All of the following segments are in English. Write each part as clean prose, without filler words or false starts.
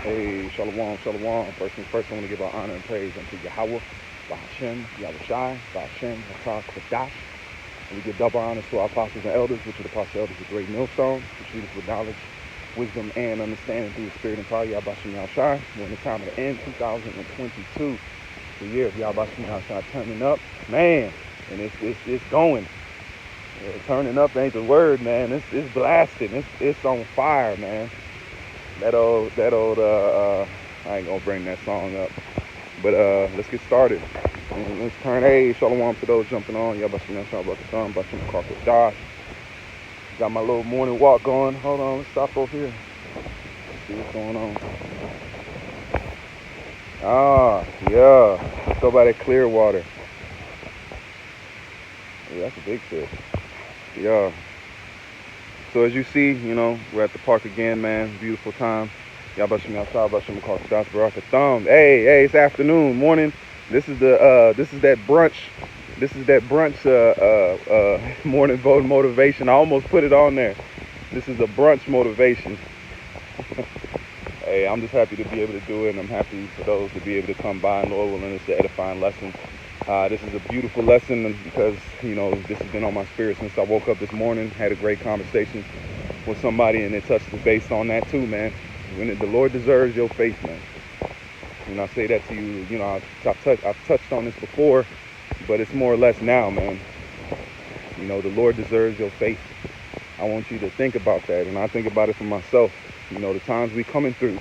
Hey, shalom, shalom. First, I want to give our honor and praise unto Yahweh, Bahashem, Yahushai, Bahashem, Hakah, Kadash. And we give double honors to our apostles and elders, which are the apostles and elders of the great millstone, which lead us with knowledge, wisdom, and understanding through the spirit and power, Yahbashim Yahushai. We're in the time of the end, 2022, the year of Yahbashim Yahushai turning up. Man, and it's going. Turning up ain't the word, man. It's blasting. It's on fire, man. That old, I ain't gonna bring that song up, but let's get started. And let's turn, hey, shalom to those jumping on. Y'all about to Bashim Josh. Got my little morning walk going. Hold on, let's stop over here. Let's see what's going on. Ah, yeah. Let's go by that clear water. Yeah, that's a big fish. Yeah. So as you see, we're at the park again, man. Beautiful time. Y'all Bashim outside, Bashim across the dots, Baraka Thumb. Hey, it's afternoon, morning. This is that brunch. This is that brunch morning vote motivation. I almost put it on there. This is a brunch motivation. Hey, I'm just happy to be able to do it, and I'm happy for those to be able to come by, and Lord willing, it's an edifying lesson. This is a beautiful lesson because, this has been on my spirit since I woke up this morning. Had a great conversation with somebody, and it touched the base on that too, man. When the Lord deserves your faith, man. And I say that to you, I've touched on this before, but it's more or less now, man. The Lord deserves your faith. I want you to think about that, and I think about it for myself. The times we coming to,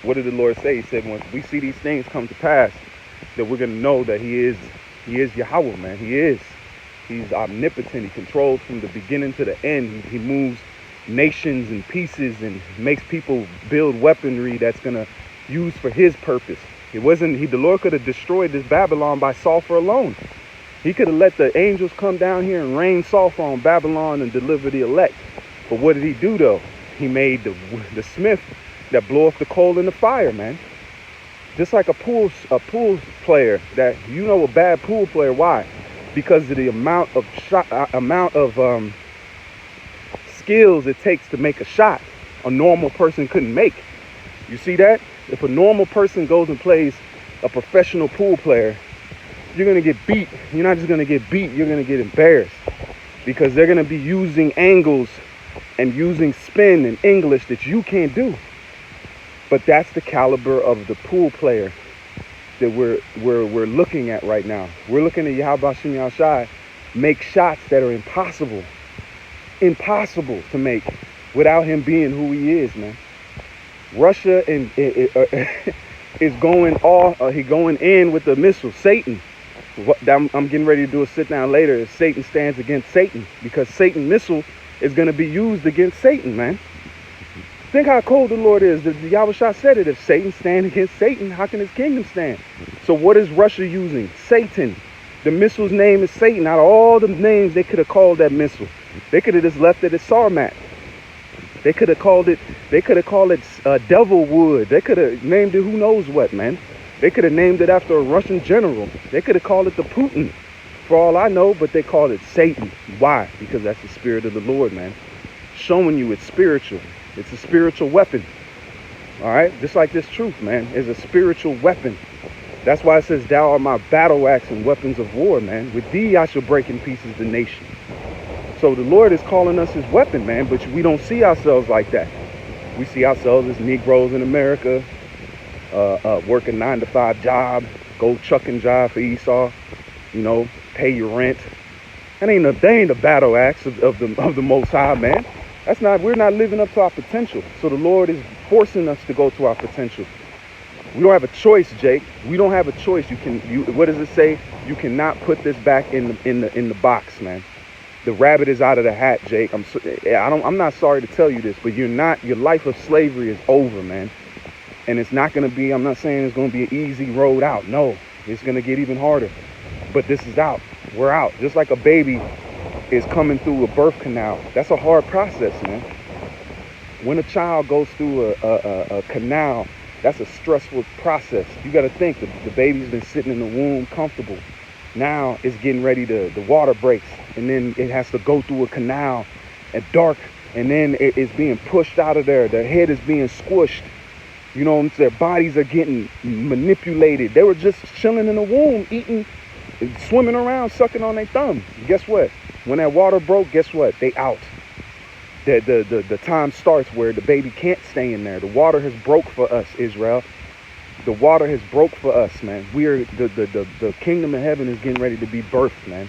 what did the Lord say? He said, when we see these things come to pass, that we're going to know that he is Yahweh, man. He's omnipotent. He controls from the beginning to the end. He moves nations in pieces and makes people build weaponry that's going to use for his purpose. The Lord could have destroyed this Babylon by sulfur alone. He could have let the angels come down here and rain sulfur on Babylon and deliver the elect. But what did he do, though? He made the smith that blow up the coal in the fire, man. Just like a pool player, that a bad pool player. Why? Because of the amount of skills it takes to make a shot a normal person couldn't make. You see that? If a normal person goes and plays a professional pool player, you're gonna get beat. You're not just gonna get beat, you're gonna get embarrassed, because they're gonna be using angles and using spin and English that you can't do. But that's the caliber of the pool player that we're looking at right now. We're looking at Yahweh Shem Yahushai make shots that are impossible to make without him being who he is, man. Russia is going in with the missile. Satan. I'm getting ready to do a sit down later. If Satan stands against Satan, because Satan missile is going to be used against Satan, man. Think how cold the Lord is. The Yahushua said it. If Satan stands against Satan, how can his kingdom stand? So what is Russia using? Satan. The missile's name is Satan. Out of all the names they could have called that missile, they could have just left it as Sarmat. They could have called it Devilwood. They could have named it who knows what, man. They could have named it after a Russian general. They could have called it the Putin, for all I know, but they called it Satan. Why? Because that's the spirit of the Lord, man. Showing you it's spiritual. It's a spiritual weapon. All right? Just like this truth, man, is a spiritual weapon. That's why it says, thou art my battle axe and weapons of war, man. With thee I shall break in pieces the nation. So the Lord is calling us his weapon, man, but we don't see ourselves like that. We see ourselves as Negroes in America, work a 9-to-5 job, go chucking job for Esau, pay your rent. That ain't the battle axe of the Most High, man. We're not living up to our potential. So the Lord is forcing us to go to our potential. We don't have a choice, Jake. We don't have a choice. What does it say? You cannot put this back in the box, man. The rabbit is out of the hat, Jake. I'm not sorry to tell you this, but your life of slavery is over, man. And it's not going to be, I'm not saying it's going to be an easy road out. No, it's going to get even harder. But this is out. We're out. Just like a baby is coming through a birth canal. That's a hard process, man. When a child goes through a canal, that's a stressful process. You got to think the baby's been sitting in the womb comfortable. Now it's getting ready the water breaks, and then it has to go through a canal and dark, and then it's being pushed out of there. The head is being squished, You know, their bodies are getting manipulated. They were just chilling in the womb, eating, swimming around, sucking on their thumb. Guess what? When that water broke, guess what? They out. The time starts where the baby can't stay in there. The water has broke for us, Israel. The water has broke for us, man. We are the kingdom of heaven is getting ready to be birthed, man.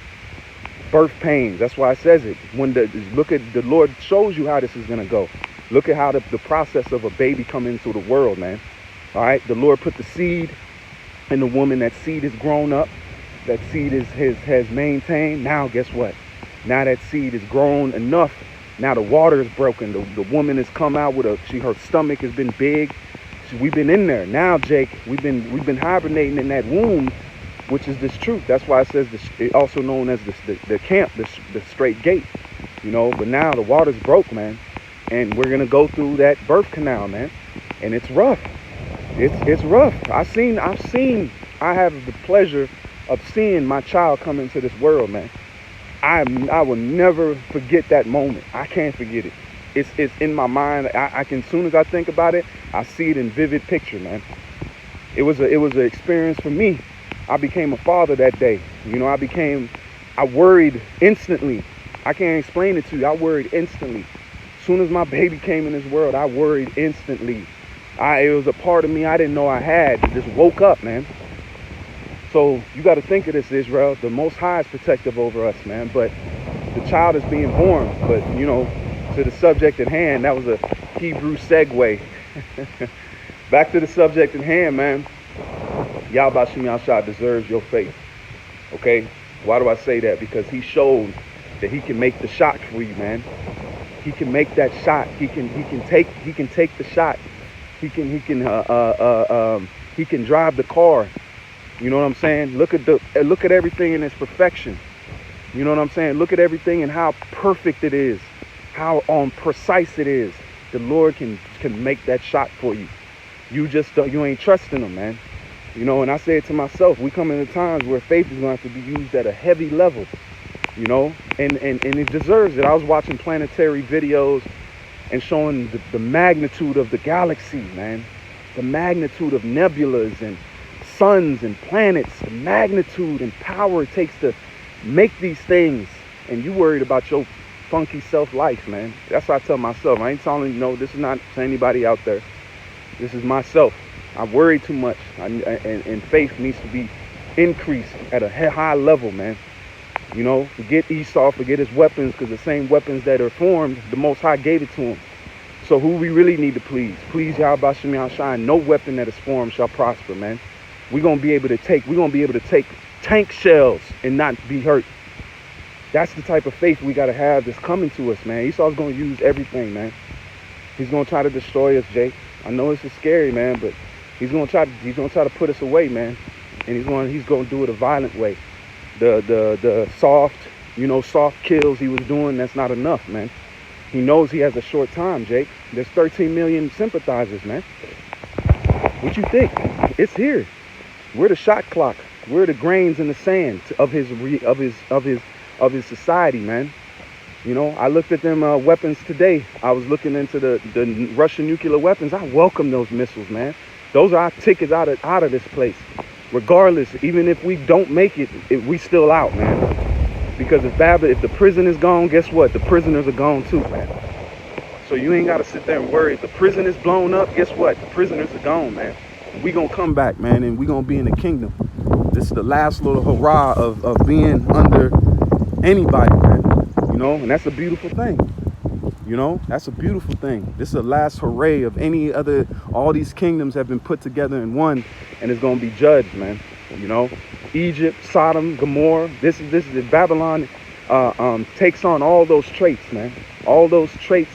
Birth pains. That's why it says it. When look at the Lord shows you how this is gonna go. Look at how the process of a baby coming into the world, man. All right. The Lord put the seed in the woman. That seed is grown up. That seed has maintained. Now, guess what? Now that seed is grown enough. Now the water is broken. The woman has come out with her stomach has been big. We've been in there. Now, Jake, we've been hibernating in that womb, which is this truth. That's why it says this, also known as the camp, the straight gate. You know, but now the water's broke, man. And we're gonna go through that birth canal, man. And it's rough. It's rough. I have the pleasure of seeing my child come into this world, man. I will never forget that moment. I can't forget it. It's in my mind. I can, as soon as I think about it, I see it in vivid picture, man. It was an experience for me. I became a father that day. You know, I worried instantly. I can't explain it to you. I worried instantly. As soon as my baby came in this world, I worried instantly. It was a part of me I didn't know I had. It just woke up, man. So you got to think of this, Israel. The Most High is protective over us, man. But the child is being born. But, you know, to the subject at hand, that was a Hebrew segue. Back to the subject at hand, man. Yahweh Shem Yahshua deserves your faith. Okay? Why do I say that? Because he showed that he can make the shot for you, man. He can make that shot. He can take the shot. He can drive the car. You know what I'm saying? Look at everything in its perfection. You know what I'm saying? Look at everything and how perfect it is, how precise it is. The Lord can make that shot for you. You ain't trusting him, man. You know, and I say it to myself, we come into times where faith is going to have to be used at a heavy level, you know, and it deserves it. I was watching planetary videos and showing the magnitude of the galaxy, man, the magnitude of nebulas and suns and planets, the magnitude and power it takes to make these things. And you worried about your funky self-life, man. That's what I tell myself. I ain't telling you, no, this is not to anybody out there. This is myself. I worry too much, and faith needs to be increased at a high level, man. You know, forget Esau, forget his weapons, because the same weapons that are formed, the Most High gave it to him. So who we really need to please Yahweh Shem Yahshua. No weapon that is formed shall prosper, man. We're gonna be able to take tank shells and not be hurt. That's the type of faith we gotta have that's coming to us, man. Esau's gonna use everything, man. He's gonna try to destroy us, Jake. I know this is scary, man, but he's gonna try to put us away, man. And he's gonna do it a violent way. The soft kills he was doing, that's not enough, man. He knows he has a short time, Jake. There's 13 million sympathizers, man. What you think? It's here. We're the shot clock. We're the grains in the sand of his society, man. You know, I looked at them weapons today. I was looking into the Russian nuclear weapons. I welcome those missiles, man. Those are our tickets out of this place. Regardless, even if we don't make it, we still out, man. Because if the prison is gone, guess what? The prisoners are gone too, man. So you ain't got to sit there and worry. If the prison is blown up, guess what? The prisoners are gone, man. We gonna come back, man, and we gonna be in the kingdom. This is the last little hurrah of being under anybody, man. You know, and that's a beautiful thing. You know, that's a beautiful thing. This is the last hooray of any other. All these kingdoms have been put together in one, and it's gonna be judged, man. You know, Egypt, Sodom, Gomorrah. This is Babylon. Takes on all those traits, man. All those traits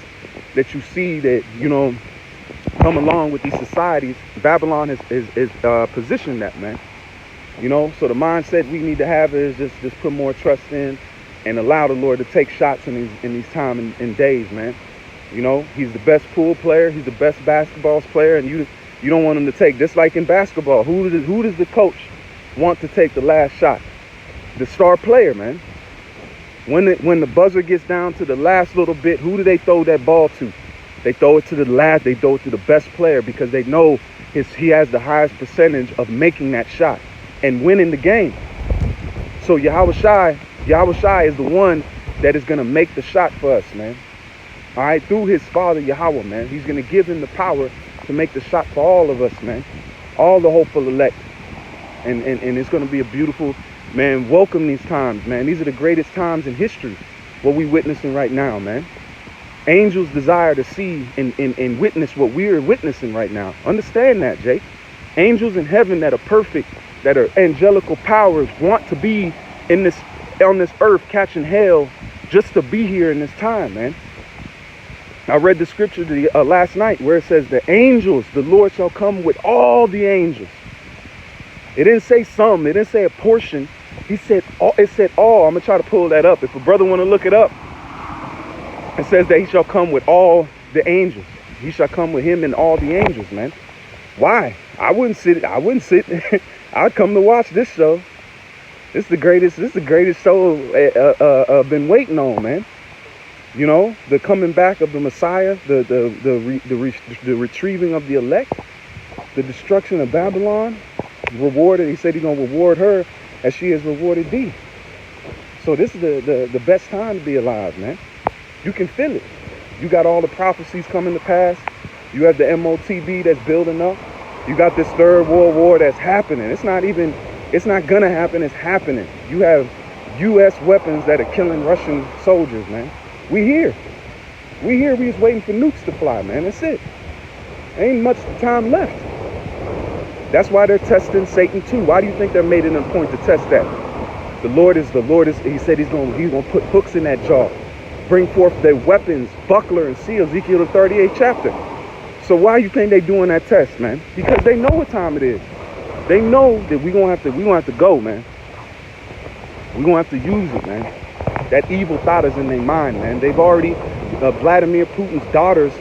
that you see that, you know, come along with these societies. Babylon is positioned that, man. You know, so the mindset we need to have is just put more trust in and allow the Lord to take shots in these time and days, man. You know, he's the best pool player, he's the best basketball player, and you don't want him to take, just like in basketball, who does the coach want to take the last shot? The star player, man. When the buzzer gets down to the last little bit, who do they throw that ball to? They throw it to the last. They throw it to the best player because they know he has the highest percentage of making that shot and winning the game. So Yahweh Shai is the one that is going to make the shot for us, man. All right, through his father Yahweh, man. He's going to give him the power to make the shot for all of us, man. All the hopeful elect. And it's going to be a beautiful, man, welcome these times, man. These are the greatest times in history, what we're witnessing right now, man. Angels desire to see and witness what we're witnessing right now. Understand that, Jake. Angels in heaven that are perfect, that are angelical powers, want to be on this earth catching hell just to be here in this time, man. I read the scripture last night where it says the angels, the Lord shall come with all the angels. It didn't say some, it didn't say a portion. He said all, it said all. I'm gonna try to pull that up. If a brother want to look it up, it says that he shall come with all the angels. He shall come with him and all the angels, man. Why? I wouldn't sit. I'd come to watch this show. This is the greatest show I've been waiting on, man. You know, the coming back of the Messiah, the retrieving of the elect, the destruction of Babylon, rewarded. He said he's gonna reward her as she has rewarded thee. So this is the best time to be alive, man. You can feel it. You got all the prophecies coming to pass. You have the MOTB that's building up. You got this third world war that's happening. It's not gonna happen, it's happening. You have US weapons that are killing Russian soldiers, man. We here. We just waiting for nukes to fly, man. That's it. Ain't much time left. That's why they're testing Satan too. Why do you think they're making a point to test that? The Lord is, he said he's gonna put hooks in that jaw. Bring forth their weapons, buckler and seal, Ezekiel the 38th chapter. So why you think they doing that test, man? Because they know what time it is. They know that we gonna have to go, man. We gonna have to use it, man. That evil thought is in their mind, man. They've already, Vladimir Putin's daughters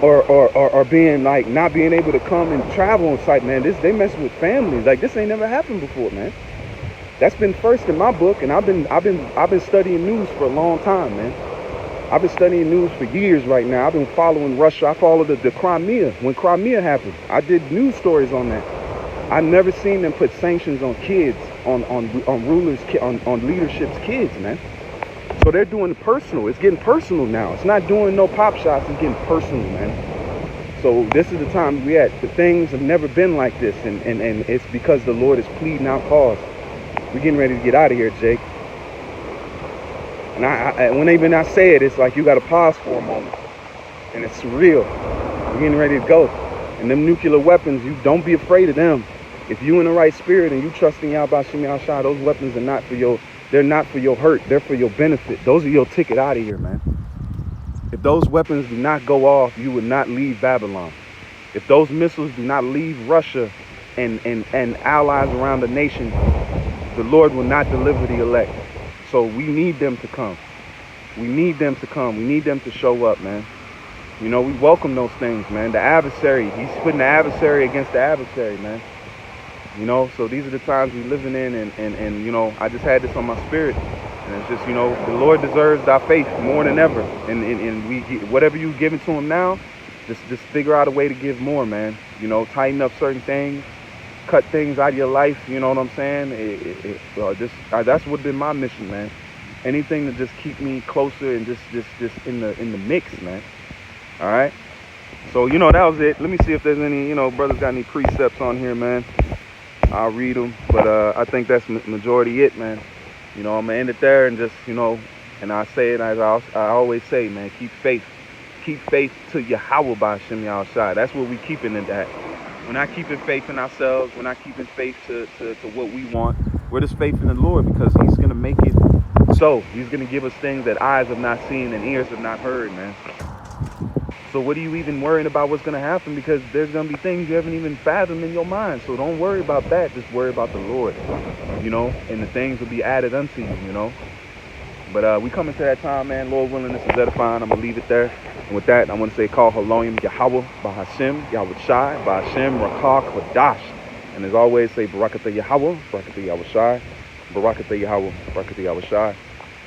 are being like not being able to come and travel on site, man. They messing with families. Like this ain't never happened before, man. That's been first in my book, and I've been studying news for a long time, man. I've been studying news for years right now. I've been following Russia. I followed the Crimea when Crimea happened. I did news stories on that. I've never seen them put sanctions on kids, on rulers, on leadership's kids, man. So they're doing it personal. It's getting personal now. It's not doing no pop shots. It's getting personal, man. So this is the time we at. The things have never been like this, and it's because the Lord is pleading our cause. We're getting ready to get out of here, Jake. And when even I say it, it's like you got to pause for a moment, and it's real. We're getting ready to go. And them nuclear weapons, you don't be afraid of them. If you in the right spirit and you trusting Yahweh Shem Yahshua, those weapons are not for your. They're not for your hurt. They're for your benefit. Those are your ticket out of here, man. If those weapons do not go off, you would not leave Babylon. If those missiles do not leave Russia and allies around the nation, the Lord will not deliver the elect. So we need them to come. We need them to come. We need them to show up, man. You know, we welcome those things, man. The adversary, he's putting the adversary against the adversary, man. You know, so these are the times we're living in, and you know, I just had this on my spirit, and it's just, you know, the Lord deserves our faith more than ever, and we whatever you giving to him now, just figure out a way to give more, man. You know, tighten up certain things, cut things out of your life. You know what I'm saying? That's what been my mission, man. Anything to just keep me closer and just in the mix, man. All right. So you know, that was it. Let me see if there's any, you know, brothers got any precepts on here, man. I'll read them, but I think that's majority it, man. You know, I'm gonna end it there and just, you know, and I say it as I always say, man, keep faith to Yahweh by Shem Yahushua. That's what we keeping it at. We're not keeping faith in ourselves. We're not keeping faith to what we want. We're just faith in the Lord because he's gonna make it so. He's gonna give us things that eyes have not seen and ears have not heard, man. So what are you even worrying about what's going to happen? Because there's going to be things you haven't even fathomed in your mind. So don't worry about that. Just worry about the Lord, you know, and the things will be added unto you, you know. But we coming to that time, man. Lord willing, this is edifying. I'm going to leave it there. And with that, I want to say, call Haloim Yahweh Bahashem, Yahweh Shai, Bahashem, Rakak, Wadash. And as always, say Barakatah Yahweh, Barakatah Yahweh Shai, Barakatah Yahweh, Barakatah Yahweh Shai,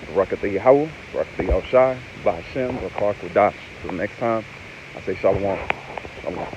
Barakatah Yahweh, Barakatah Yahweh Shai, Bahashem, Rakak, Wadash. Till next time. I say shalom. Shalom.